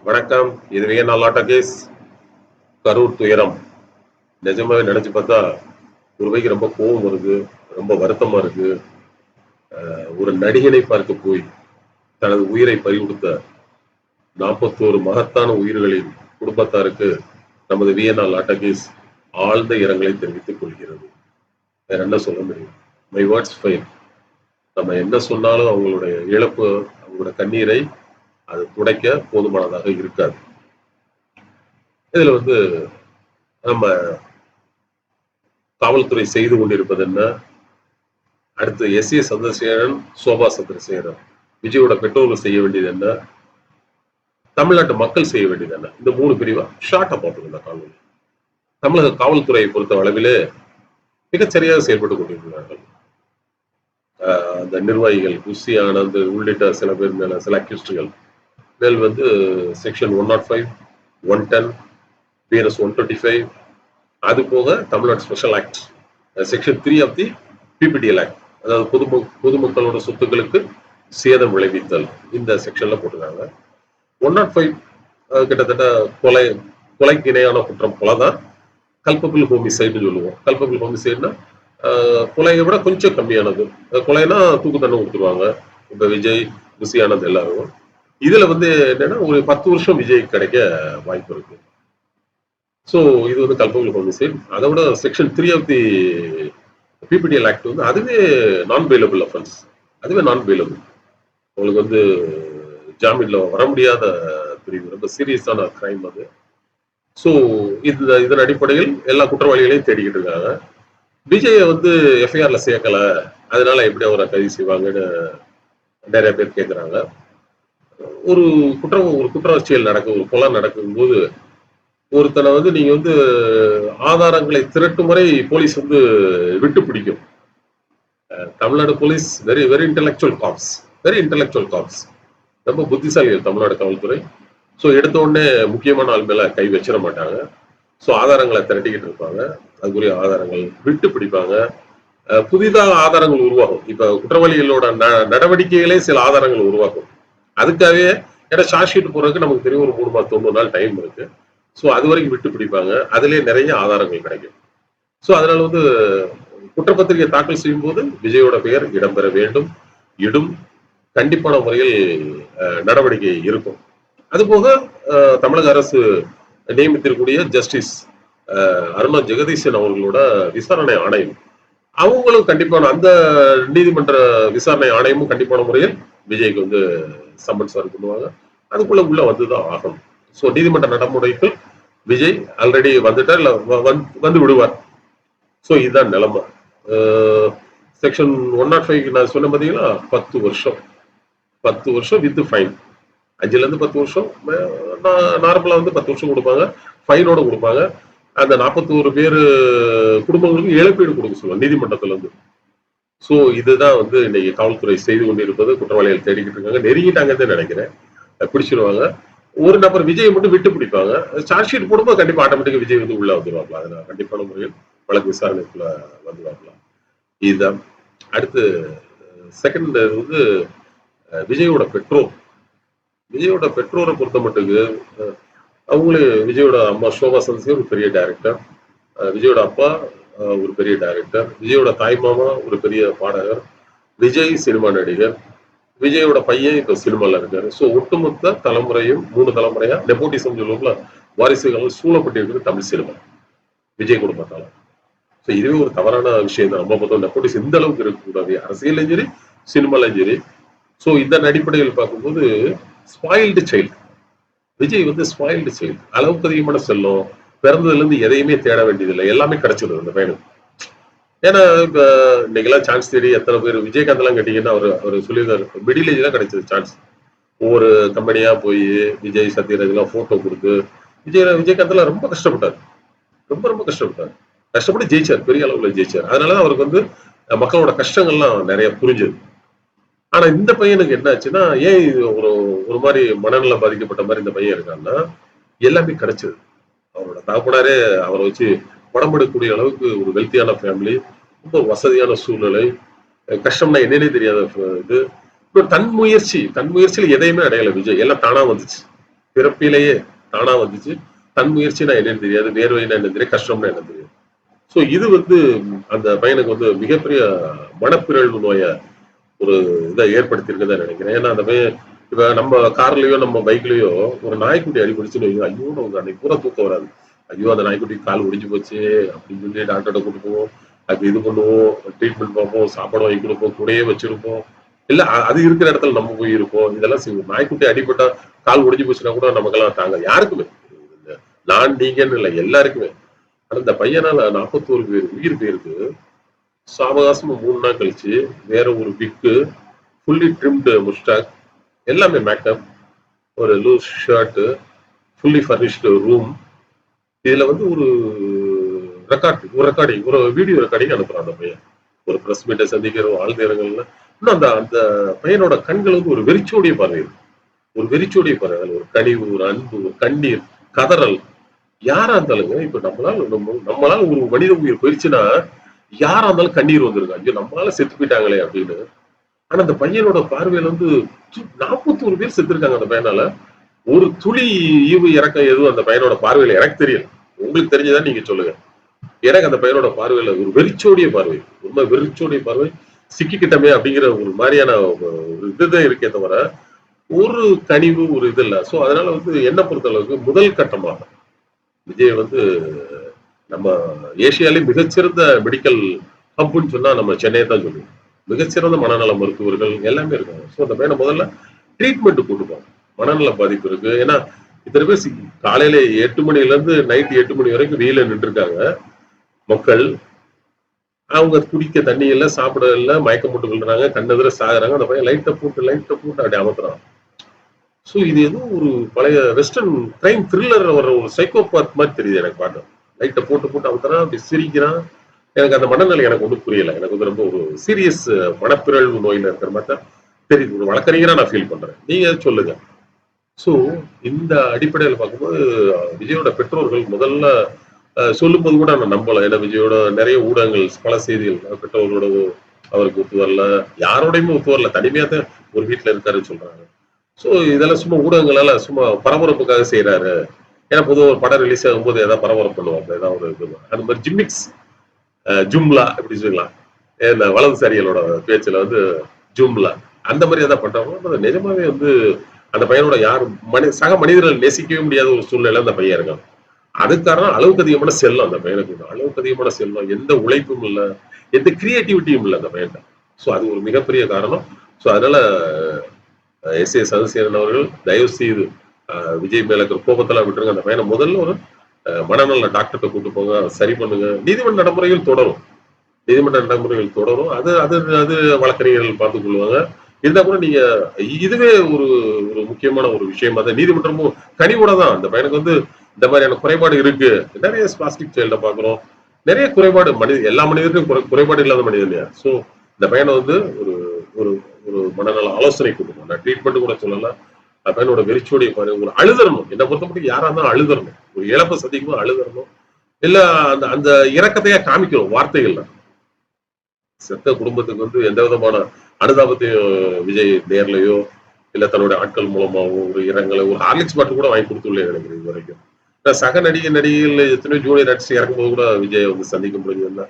வணக்கம். இது Vienna லாட்டா case. Karur துயரம். நிஜமாவே நினைச்சு பார்த்தா ஒரு வகைக்கு ரொம்ப கோவம் வருது. ரொம்ப வருத்தமா இருக்கு. ஒரு நடிகனை பார்க்க போய் தனது உயிரை பறிகொடுத்த 41 மகத்தான உயிர்களின் குடும்பத்தாருக்கு நமது வியன்னா லாட்டா கேஸ் ஆழ்ந்த இரங்கலை தெரிவித்துக் கொள்கிறது. வேற என்ன சொல்ல முடியும்? My words fail. நம்ம என்ன சொன்னாலும் அவங்களுடைய இழப்பு, அவங்களோட கண்ணீரை அது துடைக்க போதுமானதாக இருக்காது. இதுல வந்து நம்ம காவல்துறை செய்து கொண்டிருப்பது என்ன? அடுத்து எஸ்.ஏ. சந்திரசேகரன், சோபா சந்திரசேகரன், விஜயோட பெற்றோர்கள் செய்ய வேண்டியது என்ன? தமிழ்நாட்டு மக்கள் செய்ய வேண்டியது என்ன? இந்த 3 பிரிவா ஷார்ட்டா பார்த்துக்கணும் இந்த காணொலி. தமிழக காவல்துறையை பொறுத்த அளவிலே மிகச்சரியாக செயல்பட்டுக் கொண்டிருக்கிறார்கள். அந்த நிர்வாகிகள் குஷி ஆனந்த் உள்ளிட்ட சில பேர் மேல சில அக்யூஸ்டுகள் மேல் வந்து செக்ஷன் 105, 110, பிஎன்எஸ் 125, அது போக Tamil Nadu special act section 3 of the PPDL act, அதாவது பொதுமக்களோட சொத்துக்களுக்கு சேதம் விளைவித்தல், இந்த செக்ஷன்ல போட்டுருக்காங்க. 105 கிட்டத்தட்ட கொலைக்கு இணையான குற்றம். கொலை தான் கல்பபிள் ஹோமிசைடுன்னு சொல்லுவோம். கல்பபிள் ஹோமிசைடுனா கொலையை விட கொஞ்சம் கம்மியானது. கொலைனா தூக்கு தண்டனை கொடுத்துருவாங்க. இப்ப விஜய், குஷி ஆனந்த் எல்லாரும். இதுல வந்து என்னன்னா ஒரு 10 வருஷம் விஜய் கிடைக்க வாய்ப்பு இருக்கு. ஸோ இது வந்து கல்பபிள் ஹோமிசைட். அதை விட section 3 of the PPDL act வந்து அதுவே நான் பெயிலபிள் அஃபென்ஸ். அதுவே நான் பெயிலபிள். உங்களுக்கு வந்து ஜாமீன்ல வர முடியாத பிரிவு. ரொம்ப சீரியஸான கிரைம் அது. ஸோ இதன் அடிப்படையில் எல்லா குற்றவாளிகளையும் தேடிக்கிட்டு இருக்காங்க. விஜயை வந்து எஃப்ஐஆர்ல சேர்க்கல, அதனால எப்படி அவரை கைது செய்வாங்கன்னு நிறைய பேர் கேட்குறாங்க. ஒரு குற்றச்செயல் நடக்கும், ஒரு கொலை நடக்கும்போது ஒருத்தனை வந்து நீங்க வந்து ஆதாரங்களை திரட்டும் வரை போலீஸ் வந்து விட்டு பிடிக்கும். Tamil Nadu police very very intellectual cops, very intellectual cops. ரொம்ப புத்திசாலிகள் தமிழ்நாடு காவல்துறை. ஸோ எடுத்த உடனே முக்கியமான ஆள் மேல கை வச்சிட மாட்டாங்க. ஸோ ஆதாரங்களை திரட்டிக்கிட்டு இருப்பாங்க. அதுக்குரிய ஆதாரங்கள் விட்டு பிடிப்பாங்க. புதிதாக ஆதாரங்கள் உருவாகும். இப்ப குற்றவாளிகளோட நடவடிக்கைகளே சில ஆதாரங்கள் உருவாக்கும். அதுக்காகவே ஏன்னா சார்ஜ் ஷீட் போறதுக்கு நமக்கு தெரியும் ஒரு 3 மாதம் 90 நாள் டைம் இருக்கு. ஸோ அது வரைக்கும் விட்டு பிடிப்பாங்க. அதுலேயே நிறைய ஆதாரங்கள் கிடைக்கும். ஸோ அதனால வந்து குற்றப்பத்திரிகை தாக்கல் செய்யும் போது விஜயோட பெயர் இடம்பெற வேண்டும். இடும் கண்டிப்பான முறையில் நடவடிக்கை இருக்கும். அதுபோக தமிழக அரசு நியமித்திருக்கக்கூடிய ஜஸ்டிஸ் அருணா ஜெகதீசன் அவர்களோட விசாரணை ஆணையம், அவங்களும் கண்டிப்பான அந்த நீதிமன்ற விசாரணை ஆணையமும் கண்டிப்பான முறையில் விஜய்க்கு வந்து சம்மன்ஸ் பண்ணுவாங்க. அதுக்குள்ள உள்ள வந்துதான் ஆகணும். ஸோ நீதிமன்ற நடைமுறைக்கு விஜய் ஆல்ரெடி வந்துட்டார், இல்ல வந்து விடுவார். ஸோ இதுதான் நிலைமை. செக்ஷன் 105 நான் சொன்ன பார்த்தீங்கன்னா 10 வருஷம், 10 வருஷம் வித் ஃபைன். 5ல இருந்து 10 வருஷம். நார்மலா வந்து 10 வருஷம் கொடுப்பாங்க, ஃபைனோட கொடுப்பாங்க. அந்த 41 பேர் குடும்பங்களுக்கு இழப்பீடு கொடுக்க சொல்லுவாங்க நீதிமன்றத்துல இருந்து. ஸோ இதுதான் வந்து இன்னைக்கு காவல்துறை செய்து கொண்டிருப்பது. குற்றவாளிகள் தேடிக்கிட்டு இருக்காங்க, நெருங்கிட்டாங்கன்னு நினைக்கிறேன். பிடிச்சிருவாங்க. ஒரு நபர் விஜய் மட்டும் விட்டு பிடிப்பாங்க. சார்ஜ் ஷீட் போடும்போது கண்டிப்பா ஆட்டோமேட்டிக்கா விஜய் வந்து உள்ள வந்துருவாங்களா, அதனால கண்டிப்பான முறையில் வழக்கு விசாரணைக்குள்ள வந்துருவாங்களா. இதுதான். அடுத்து செகண்ட் வந்து விஜயோட பெற்றோர். விஜயோட பெற்றோரை பொறுத்த மட்டுக்கு அவங்களே விஜயோட அம்மா சோபா சந்திரசேகர் ஒரு பெரிய டைரக்டர், விஜயோட அப்பா ஒரு பெரிய டைரக்டர், விஜயோட தாய் மாமா ஒரு பெரிய பாடகர், விஜய் சினிமா நடிகர், விஜயோட பையன் இப்ப சினிமால இருக்காரு. ஸோ ஒட்டுமொத்த தலைமுறையும் 3 தலைமுறையா நெப்போட்டிசம் சொல்லுவோம்ல, வாரிசுகள் சூழப்பட்டிருக்கிறது தமிழ் சினிமா விஜய் குடும்பத்தால. ஸோ இதுவே ஒரு தவறான விஷயம் தான். நம்ம பார்த்தோம் நெப்போட்டிசம் இந்த அளவுக்கு இருக்கக்கூடாது, அரசியலும் சரி சினிமாலும் சரி. ஸோ இந்த அடிப்படையில் பார்க்கும்போது ஸ்பாயில்டு சைல்டு விஜய் வந்து ஸ்பாயில்டு சைல்டு. அளவுக்கு அதிகமான செல்லம், பிறந்ததுல இருந்து எதையுமே தேட வேண்டியதில்லை, எல்லாமே கிடைச்சிடும் அந்த பையனுக்கு. ஏன்னா இப்ப இன்னைக்கெல்லாம் சான்ஸ் தேடி எத்தனை பேர் விஜயகாந்த் எல்லாம் கேட்டீங்கன்னா அவர் சொல்லியிருக்காரு, மிடில் ஏஜ் எல்லாம் கிடைச்சது சான்ஸ். ஒவ்வொரு கம்பெனியா போய் விஜய் சத்யராஜ் எல்லாம் போட்டோ கொடுத்து விஜயகாந்த் எல்லாம் ரொம்ப கஷ்டப்பட்டார், ரொம்ப ரொம்ப கஷ்டப்பட்டார். கஷ்டப்பட்டு ஜெயிச்சார், பெரிய அளவுல ஜெயிச்சார். அதனாலதான் அவருக்கு வந்து மக்களோட கஷ்டங்கள்லாம் நிறைய புரிஞ்சது. ஆனா இந்த பையனுக்கு என்ன ஆச்சுன்னா, ஏன் ஒரு ஒரு மாதிரி மனநல பாதிக்கப்பட்ட மாதிரி இந்த பையன் இருக்கான்னா, எல்லாமே கிடைச்சது. அவரோட தகப்பனாரே அவரை வச்சு படம் எடுக்கக்கூடிய அளவுக்கு ஒரு வெல்த்தியான ஃபேமிலி, ரொம்ப வசதியான சூழ்நிலை, கஷ்டம்னா என்னன்னே தெரியாத இது. தன் முயற்சியில எதையுமே அடையல விஜய், எல்லாம் தானா வந்துச்சு. பிறப்பிலேயே தானா வந்துச்சு. தன் முயற்சினா என்னன்னு தெரியாது, வேர்வைனா என்னன்னு தெரியாது, கஷ்டம்னா என்னன்னு தெரியாது. சோ இது வந்து அந்த பையனுக்கு வந்து மிகப்பெரிய மனப்பிறழ்வு நோய ஒரு இத ஏற்படுத்தியிருக்குன்னு தான் நினைக்கிறேன். ஏன்னா அந்த பையன் இப்ப நம்ம கார்லயோ, நம்ம பைக்லயோ ஒரு நாய்க்குட்டி அடிபட்டுச்சுன்னு வைங்க, ஐயோ! நமக்கு அன்னைக்கு பூரா தூக்கம் வராது. ஐயோ! அந்த நாய்க்குட்டிக்கு கால் ஒடிஞ்சு போச்சே! அப்படின்னு சொல்லி டாக்டர்ட்ட கூட்டு போவோம். அதுக்கு இது பண்ணுவோம், ட்ரீட்மெண்ட் பார்ப்போம், சாப்பாடு வாங்கி குடுப்போம், கூடயே வச்சிருப்போம். இல்ல அது இருக்கிற இடத்துல நம்ம போய் இருப்போம். இதெல்லாம் செய்வோம். நாய்க்குட்டி அடிபட்டா கால் ஒடிஞ்சு போச்சுன்னா கூட நமக்கெல்லாம் தாங்காது. யாருக்குமே. நான், நீங்கன்னு இல்ல எல்லாருக்குமே. ஆனா இந்த பையனால 41 பேர் உயிர் போயிருக்கு. சாவகாசமா 3 நாள் கழிச்சு வேற ஒரு விக்கு, ஃபுல்லி ட்ரிம்டு முஸ்டாக், எல்லாமே மேக்கப், ஒரு loose shirt, fully furnished room. இதுல வந்து ஒரு ரெக்கார்டிங், ஒரு வீடியோ ரெக்கார்டிங் அனுப்புறான் அந்த பையன். ஒரு பிரஸ் மீட்டை சந்திக்கிற ஆள் நேரங்கள்ல இன்னும் அந்த அந்த பையனோட கண்கள் வந்து ஒரு வெறிச்சோடிய பார்வை இருக்கு. ஒரு வெறிச்சோடிய பார்வை. அதுல ஒரு கனிவு, ஒரு அன்பு, ஒரு கண்ணீர், கதறல். யாரா இருந்தாலுங்க, இப்ப நம்மளால ஒரு மனித உயிர் போயிருச்சுன்னா, யாரா இருந்தாலும் கண்ணீர் வந்துருங்க. ஐயோ! நம்மளால செத்து போயிட்டாங்களே அப்படின்னு. ஆனா அந்த பையனோட பார்வையில வந்து 41 பேர் செத்துருக்காங்க அந்த பையனால. ஒரு துளி ஈவு இறக்கம் எதுவும் அந்த பையனோட பார்வையில எனக்கு தெரியல. உங்களுக்கு தெரிஞ்சதா நீங்க சொல்லுங்க. எனக்கு அந்த பையனோட பார்வையில ஒரு வெறிச்சோடிய பார்வை. ரொம்ப வெறிச்சோடிய பார்வை. சிக்கிக்கிட்டமே அப்படிங்கிற ஒரு மாரியான ஒரு இதுதான் இருக்கே தவிர, ஒரு கனிவு, ஒரு இது இல்ல. சோ அதனால வந்து என்ன பொறுத்த அளவுக்கு முதல் கட்டமாக விஜய் வந்து நம்ம ஏசியாலே மிகச்சிறந்த மெடிக்கல் ஹப்ன்னு சொன்னா நம்ம சென்னையை தான் சொல்லுவோம். மிகச்சிறந்த மனநல மருத்துவர்கள் எல்லாமே இருக்காங்க. ஸோ அந்த பையனை முதல்ல ட்ரீட்மெண்ட் கொடுப்போம். மனநல பாதிப்பு இருக்கு. ஏன்னா இத்தனை பேர் காலையில 8 மணில இருந்து நைட் 8 மணி வரைக்கும் வெயில நின்று இருக்காங்க மக்கள். அவங்க குடிக்க தண்ணி இல்ல, சாப்பிட இல்ல, மயக்கம் போட்டு விழுறாங்க, கண்ணெதிர சாகுறாங்க. அந்த பையன் லைட்டை போட்டு அப்படி அமர்த்துறான். ஸோ இது ஏதோ ஒரு பழைய வெஸ்டர்ன் கிரைம் த்ரில்லர் வர ஒரு சைக்கோபாத் மாதிரி தெரியுது எனக்கு பாட்டு. லைட்டை போட்டு அமுத்துறான், அப்படி சிரிக்கிறான். எனக்கு அந்த மனநிலை எனக்கு ஒன்றும் புரியல. எனக்கு வந்து ரொம்ப ஒரு சீரியஸ் மனப்பிறழ்வு நோயில இருக்கிற மாதிரி தான் தெரியுது. ஒரு வழக்கறிஞரா நான் ஃபீல் பண்றேன். நீங்க சொல்லுங்க. ஸோ இந்த அடிப்படையில பார்க்கும்போது விஜயோட பெற்றோர்கள் முதல்ல சொல்லும்போது கூட நான் நம்பல. ஏன்னா விஜயோட நிறைய ஊடகங்கள், பல செய்திகள் பெற்றோர்களோட அவருக்கு ஒத்து வரல, யாரோடையுமே ஒத்து வரல. தனிமையா தான் ஒரு வீட்டுல இருக்காருன்னு சொல்றாங்க. சோ இதெல்லாம் சும்மா ஊடகங்களால சும்மா பரபரப்புக்காக செய்யறாரு. ஏன்னா பொதுவா ஒரு படம் ரிலீஸ் ஆகும்போது ஏதாவது பரபரப்பு பண்ணுவாங்க. ஏதாவது ஒரு இது. அந்த மாதிரி ஜிம்மிக்ஸ், ஜும்லா எப்படி சொல்லலாம். இந்த வலதுசாரிகளோட பேச்சுல வந்து ஜும்லா. அந்த மாதிரி ஏதாவது பண்றாங்க. நிஜமாவே வந்து அந்த பையனோட யாரும் சக மனிதர்கள் நேசிக்கவே முடியாத ஒரு சூழ்நிலை அந்த பையன் இருக்கான். அதுக்கு காரணம் அளவுக்கு அதிகமான செல்லம் அந்த பையனுக்கு. அளவுக்கு அதிகமான செல்லம். எந்த உழைப்பும் இல்ல. எந்த கிரியேட்டிவிட்டியும் இல்ல அந்த பையன்ட்ட. சோ அது ஒரு மிகப்பெரிய காரணம். சோ அதனால எஸ் ஏ சதசேகரன் அவர்கள் தயவு செய்து விஜய் மேல இருக்கிற கோபத்தெல்லாம் விட்டுருங்க. அந்த பையனை முதல்ல ஒரு மனநல டாக்டர்கிட்ட கூட்டு போங்க, சரி பண்ணுங்க. நீதிமன்ற நடைமுறைகள் தொடரும். நீதிமன்ற நடைமுறைகள் தொடரும். அது அது அது வழக்கறிஞர்கள் பார்த்துக் கொள்வாங்க. இருந்தா கூட நீங்க இதுவே ஒரு ஒரு முக்கியமான ஒரு விஷயமா தான் நீதிமன்றமும் கனிவோட தான் அந்த பையனுக்கு வந்து இந்த மாதிரியான குறைபாடு இருக்கு. நிறைய ஸ்பாஸ்டிக் சைல்ட பாக்குறோம். நிறைய குறைபாடு எல்லா மனிதருக்கும் குறைபாடு இல்லாத மனிதன் இல்லையா? சோ இந்த பையனை வந்து ஒரு ஒரு ஒரு மனநல ஆலோசனை கொடுக்கணும். நான் ட்ரீட்மெண்ட் கூட சொல்லல. அந்த பையனோட வெறிச்சோடைய பாரு ஒரு அழுதரணும். என்னை பொறுத்த மட்டும் யாரா இருந்தாலும் அழுதரணும். ஒரு இழப்பை சந்திக்கும் அழுதரணும். இல்ல அந்த அந்த இறக்கத்தையா காமிக்கணும் வார்த்தைகள்ல. செத்த குடும்பத்துக்கு வந்து எந்த விதமான அனுதாபத்தையும் விஜய் நேர்லயோ இல்ல தன்னுடைய ஆட்கள் மூலமாவோ ஒரு இரங்கலை ஒரு ஹார்லிக்ஸ் பாட்டு கூட வாங்கி கொடுத்துள்ளே நினைக்கிறேன் இது வரைக்கும். சக நடிகைகள் எத்தனையோ ஜூனியர் நடிச்சு இறக்கும்போது கூட விஜய் வந்து சந்திக்க முடிஞ்சதுன்னா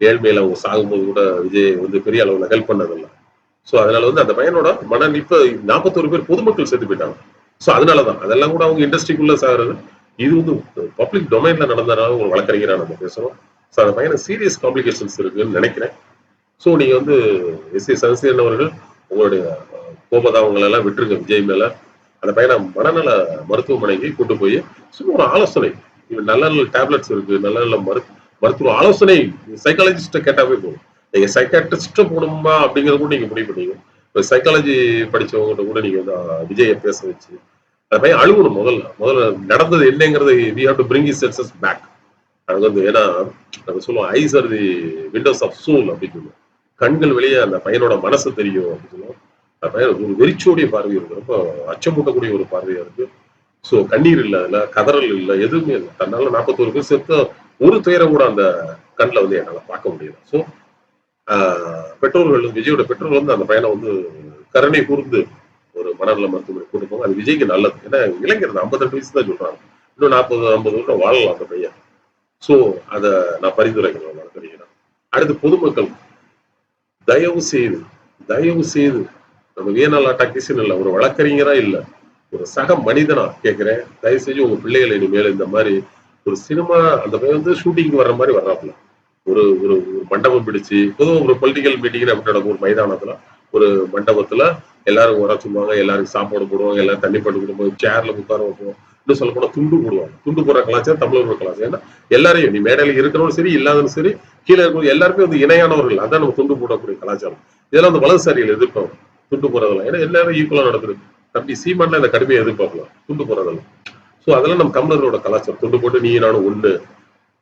ஏழ்மையில அவங்க சாகும்போது கூட விஜய் வந்து பெரிய அளவுல ஹெல்ப் பண்ணதில்ல. சோ அதனால வந்து அந்த பையனோட இப்ப 41 பேர் பொதுமக்கள் செத்து போயிட்டாங்க. சோ அதனாலதான் அதெல்லாம் கூட அவங்க இண்டஸ்ட்ரிக்குள்ள சாகுறது. இது வந்து பப்ளிக் டொமைன்ல நடந்தனால ஒரு வழக்கறிஞரா நம்ம பேசுறோம். சோ அந்த பையனுக்கு சீரியஸ் காம்ப்ளிகேஷன்ஸ் இருக்குன்னு நினைக்கிறேன். சோ நீங்க வந்து எஸ் ஏ சதசேகரன் அவர்கள் உங்களுடைய கோபதாபங்கள் எல்லாம் விட்டுருங்க விஜய் மேல. அந்த பையனை மனநல மருத்துவமனைக்கு கூட்டு போய் சும்மா ஒரு ஆலோசனை. நல்ல நல்ல டேப்லெட்ஸ் இருக்கு, நல்ல நல்ல மருத்துவ ஆலோசனை சைக்காலஜிஸ்ட கேட்டாவே போதும். நீங்க சைக்காட்ரிஸ்ட போகணுமா அப்படிங்கறது கூட நீங்க முடிவு பண்ணீங்க. இப்ப சைக்காலஜி படிச்சவங்க கூட நீங்க வந்து விஜய பேச வச்சு அந்த பையன் அழுகணும். முதல்ல நடந்தது என்னங்கிறது we have to bring his senses back. அது வந்து ஏன்னா நம்ம சொல்லுவோம் eyes are the windows of soul அப்படின்னு சொல்லுவோம். கண்கள் வெளியே அந்த பையனோட மனசு தெரியும் அப்படின்னு சொல்லுவோம். அந்த பையன் ஒரு வெறிச்சோடைய பார்வை இருக்கு. ரொம்ப அச்சமூட்டக்கூடிய ஒரு பார்வையா இருக்கு. சோ கண்ணீர் இல்ல, அதுல கதறல் இல்ல, எதுவுமே இல்லை. தன்னால 41 பேர் செத்த ஒரு துயரம் கூட அந்த கண்ணில் வந்து என்னால பார்க்க முடியல. சோ பெற்றோர்கள் விஜயோட பெற்றோர்கள் வந்து அந்த பையனை வந்து கருணை கூர்ந்து ஒரு மனநல மருத்துவமனை கூட்டு போங்க. அது விஜய்க்கு நல்லது. ஏன்னா இளைஞர் 52 வயசு தான் சொல்றாங்க. இன்னும் 40 வருஷம் வாழலாம் அந்த பையன். சோ அத நான் பரிந்துரைக்கிறேன் வழக்கறிஞரா. அடுத்து பொதுமக்கள் தயவு செய்து தயவு செய்து நம்ம வியனாலா டாக்கீஸ்ன்னு இல்ல, ஒரு வழக்கறிஞரா இல்ல, ஒரு சக மனிதனா கேட்கிறேன், தயவு செஞ்சு உங்க பிள்ளைகளை இனிமேல் இந்த மாதிரி ஒரு சினிமா அந்த பையன் வந்து ஷூட்டிங் வர்ற மாதிரி வர்றாப்புல ஒரு ஒரு ஒரு மண்டபம் பிடிச்சு பொதுவாக ஒரு பொலிட்டிக்கல் மீட்டிங் அப்படி நடக்கும் ஒரு மைதானத்துல ஒரு மண்டபத்துல எல்லாரும் வர சொல்லுவாங்க, எல்லாருக்கும் சாப்பாடு போடுவாங்க, எல்லாரும் தண்ணி போட்டு கொடுப்போம், சேர்ல உட்கார வைப்போம், இன்னும் சொல்ல போனா துண்டு போடுவாங்க. துண்டு போடுற கலாச்சாரம் தமிழர்கள் கலாச்சாரம். ஏன்னா எல்லாரையும் நீ மேடையில் இருக்கிறவனும் சரி இல்லாதவனும் சரி கீழே இருக்கும் எல்லாருமே வந்து இணையானவர்கள். அதான் நம்ம துண்டு போடக்கூடிய கலாச்சாரம். இதெல்லாம் வந்து வலதுசாரிகள் எதிர்ப்பாங்க துண்டு போடுறதெல்லாம். ஏன்னா எல்லாரும் ஈக்குவலா நடக்குது. தம்பி சீமான்ல இந்த கடுமையை எதிர்பார்க்கலாம் துண்டு போடுறதெல்லாம். சோ அதெல்லாம் நம்ம தமிழர்களோட கலாச்சாரம். துண்டு போட்டு நீ நானும் ஒண்ணு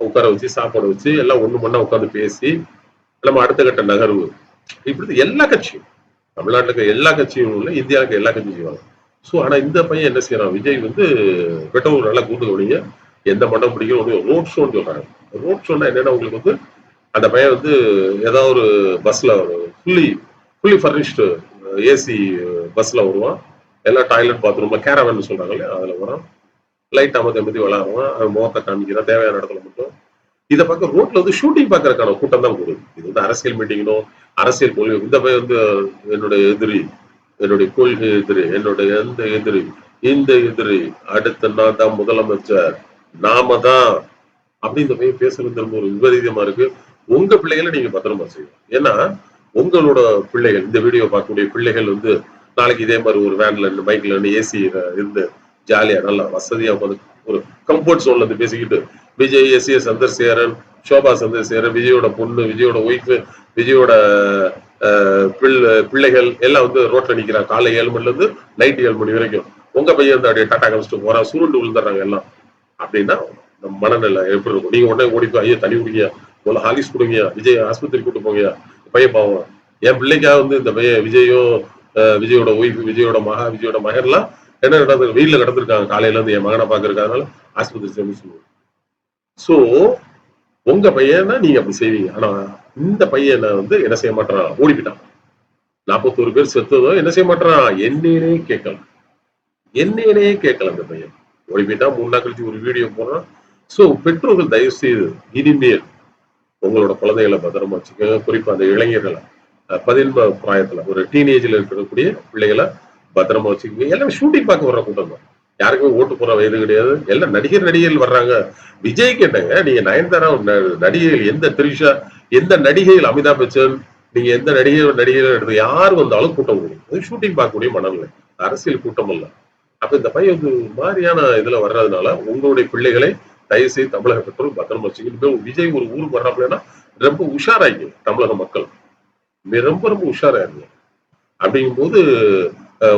உட்கார வச்சு சாப்பாடு வச்சு எல்லாம் ஒண்ணு மண்ணா உட்காந்து பேசி நம்ம அடுத்த கட்ட நகர்வு இப்படி எல்லா கட்சியும் தமிழ்நாட்டுல இருக்க எல்லா கட்சியும் உள்ள இந்தியாவுக்கு இருக்க எல்லா கட்சியும் செய்வாங்க. சோ ஆனா இந்த பையன் என்ன செய்யறான், விஜய் வந்து பெற்றோர் நல்லா கூட்டு கவனிங்க, எந்த மண்டபம் பிடிக்கும் ரோட் ஷோன்னு சொல்றாங்க. ரோட் ஷோன்னா என்னன்னா உங்களுக்கு வந்து அந்த பையன் வந்து ஏதாவது ஒரு பஸ்ல ஃபுல்லி ஃபுல்லி ஃபர்னிஷ்டு ஏசி பஸ்ல வருவான். எல்லாம் டாய்லெட் பாத்ரூம் கேரவன் சொல்றாங்க இல்லையா, அதுல வரும். லைட் அமைதி அமைதி விளாடுவான், முகத்தை காமிக்கிறான் தேவையான இடத்துல மட்டும். இதை பார்க்க ரோட்ல வந்து ஷூட்டிங் பாக்குறதுக்கான கூட்டம் தான் கூடுது. இது வந்து அரசியல் மீட்டிங்கனோ அரசியல் கொள்கை இந்த பையன் வந்து என்னுடைய எதிரி, என்னுடைய கொள்கை எதிரி, என்னுடைய எந்த எதிரி, இந்த எதிரி, அடுத்த நான் தான் முதலமைச்சர், நாம தான் அப்படி இந்த பையன் பேசுறது ரொம்ப ஒரு விபரீதமா இருக்கு. உங்க பிள்ளைகளை நீங்க பத்திரமா செய்யணும். ஏன்னா உங்களோட பிள்ளைகள் இந்த வீடியோ பார்க்கக்கூடிய பிள்ளைகள் வந்து நாளைக்கு இதே மாதிரி ஒரு வேன்ல பைக்ல ஏசி இருந்து ஜாலியா நல்லா வசதியா உட்காந்து ஒரு கம்ஃபர்ட் ஜோன்ல இருந்து பேசிக்கிட்டு விஜய் சந்திரசேகரன், சோபா சந்திரசேகரன், விஜயோட பொண்ணு, விஜயோட ஒய்ஃப், விஜயோட பிள்ளைகள் எல்லாம் வந்து ரோட்ல நிக்கிறாங்க காலை 7 மணில இருந்து நைட் 7 மணி வரைக்கும். உங்க பையன் வந்து அப்படியே டாட்டா காமிச்சிட்டு போறான், சுருண்டு விழுந்துடுறாங்க எல்லாம். அப்படின்னா நம்ம மனநிலை எப்படி இருக்கும்? நீங்க உடனே ஓடி போய் ஐயா தண்ணி குடிங்க, முதல்ல ஹாலிஸ் கொடுங்க, விஜய் ஆஸ்பத்திரி கூட்டு போங்க, பையன் பாவம். என் பிள்ளைக்காக வந்து இந்த பையன் விஜயும் விஜயோட ஒய்ஃப், விஜயோட மகா, விஜயோட மகன்லாம் என்ன நடந்து வெயில கிடந்திருக்காங்க காலையில இருந்து என் மகனை பாக்குறதுக்காக ஆஸ்பத்திரி சேர்ந்து சொல்லுவோம். சோ உங்க பையனா நீங்க அப்படி செய்வீங்க. ஆனா இந்த பையனை வந்து என்ன செய்ய மாட்டான், ஓடிப்பிட்டான். 41 பேர் செத்ததும் என்ன செய்ய மாட்டான், என்னன்னே கேட்கலாம், என்னன்னே கேட்கல அந்த பையன். ஓடி போயிட்டான். 3 நாள் கழிச்சு ஒரு வீடியோ போறான். சோ பெற்றோர்கள் தயவு செய்து இனிமேல் உங்களோட குழந்தைகளை பத்திரமா வச்சுக்கோங்க. குறிப்பா அந்த இளைஞர்களை 17 பிராயத்துல ஒரு டீனேஜ்ல இருக்கக்கூடிய பிள்ளைகளை பத்திரமா வச்சுக்கோங்க. எல்லாம் ஷூட்டிங் பார்க்க வர்ற கூட்டம் தான். யாருக்குமே ஓட்டு போற வயது கிடையாது. எல்லாம் நடிகர்கள் வர்றாங்க. விஜய்க்கு என்னங்க, நீங்க நயன்தாரா நடிகைகள், எந்த த்ரிஷா, எந்த நடிகைகள், அமிதாப் பச்சன், நீங்க எந்த நடிகைகள் எடுத்து யார் வந்தாலும் கூட்டம் கூடும். அது ஷூட்டிங் பார்க்கக்கூடிய மனநிலை, அரசியல் கூட்டம் அல்ல. அப்ப இந்த பையன் வந்து மாதிரியான இதுல வர்றதுனால உங்களுடைய பிள்ளைகளை தயவு செய்து தமிழக பெற்றோர் பத்திரமா வச்சுக்கிட்டு விஜய் ஒரு ஊருக்கு வர்றாப்புலன்னா ரொம்ப உஷாராயிங்க தமிழக மக்கள், ரொம்ப ரொம்ப உஷாராயிருங்க. அப்படிங்கும்போது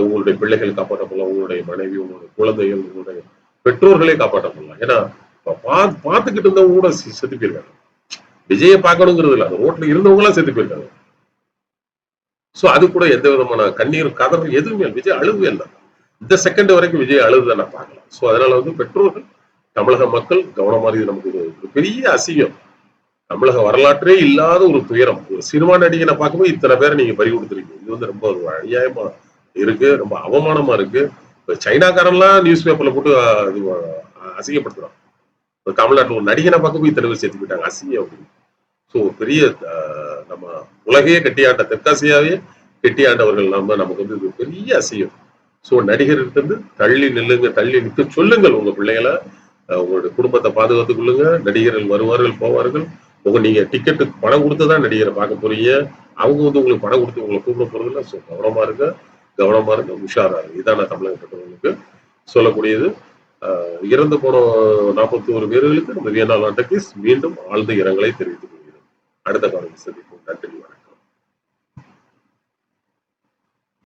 உங்களுடைய பிள்ளைகள் காப்பாற்றப்படலாம், உங்களுடைய மனைவி, உங்களுடைய குழந்தைகள், உங்களுடைய பெற்றோர்களே காப்பாற்றப்படலாம். ஏன்னா பார்த்துக்கிட்டு இருந்தவங்க கூட செத்து போயிருக்காங்க. விஜய பார்க்கணுங்கிறது இல்ல, அந்த ரோட்ல இருந்தவங்க எல்லாம் செத்து போயிருக்காங்க. சோ அது கூட எந்த விதமான கண்ணீர் கதறல் எதுவுமே விஜய் அழுவே இல்லை. இந்த செகண்ட் வரைக்கும் விஜய் அழுதை நான் பார்க்கலாம். சோ அதனால வந்து பெற்றோர்கள், தமிழக மக்கள் கவனமா இது நமக்கு ஒரு பெரிய அசிங்கம். தமிழக வரலாற்றே இல்லாத ஒரு துயரம். ஒரு சினிமா நடிகனை பார்க்கும்போது இத்தனை பேரை நீங்க பறி கொடுத்துருக்கீங்க. இது வந்து ரொம்ப ஒரு அநியாயமா இருக்கு, ரொம்ப அவமானமா இருக்கு. இப்ப சைனாக்காரெல்லாம் நியூஸ் பேப்பர்ல போட்டு அசிங்கப்படுத்துறான். தமிழ்நாட்டில் ஒரு நடிகனை பார்க்கும்போது இத்தனை பேர் சேர்த்து போயிட்டாங்க, அசிங்கம் அப்படின்னு. ஸோ பெரிய நம்ம உலகையே கட்டியாண்ட, தெற்காசியாவே கெட்டியாண்டவர்கள் நமக்கு வந்து இது பெரிய அசிங்கம். ஸோ நடிகர்கிட்ட தள்ளி நில்லுங்க, தள்ளி நிற்க சொல்லுங்கள் உங்க பிள்ளைகளை. உங்களுடைய குடும்பத்தை பாதுகாத்துக் கொள்ளுங்க. நடிகர்கள் வருவார்கள் போவார்கள். நீங்க டிக்கெட்டுக்கு பணம் கொடுத்துதான் நடிகரை பார்க்க போறீங்க. அவங்க வந்து உங்களுக்கு பணம் கொடுத்து உங்களை கூப்பிட போறது இல்லை. ஸோ கவனமா இருங்க, கவனமா இருங்க, உஷாரா இருக்கு. இதான் நான் தமிழக பெற்றவர்களுக்கு சொல்லக்கூடியது. இறந்து போன 41 பேர்களுக்கு நம்ம வியன்னா டாக்கீஸ் மீண்டும் ஆழ்ந்த இரங்கலை தெரிவித்துக் கொள்கிறோம். அடுத்த காலம் சந்திப்போம். நன்றி.